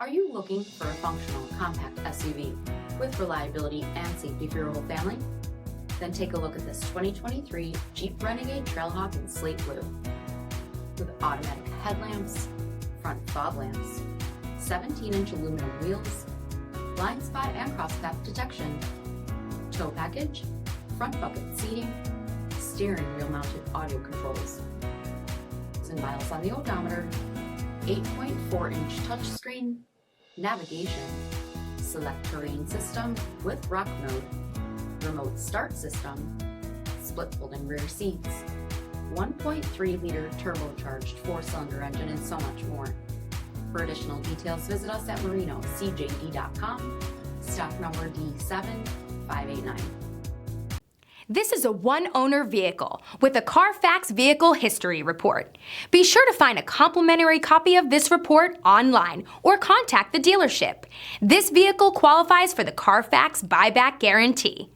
Are you looking for a functional, compact SUV with reliability and safety for your whole family? Then take a look at this 2023 Jeep Renegade Trailhawk in slate blue. With automatic headlamps, front fog lamps, 17-inch aluminum wheels, blind spot and crosspath detection, tow package, front bucket seating, steering wheel mounted audio controls, and miles on the odometer, 8.4-inch touchscreen, navigation, SELEC-TERRAIN system with rock mode, remote start system, split folding rear seats, 1.3-liter turbocharged 4-cylinder engine, and so much more. For additional details, visit us at marinocjd.com, stock number D7589. This is a one-owner vehicle with a CARFAX Vehicle History Report. Be sure to find a complimentary copy of this report online or contact the dealership. This vehicle qualifies for the CARFAX Buyback Guarantee.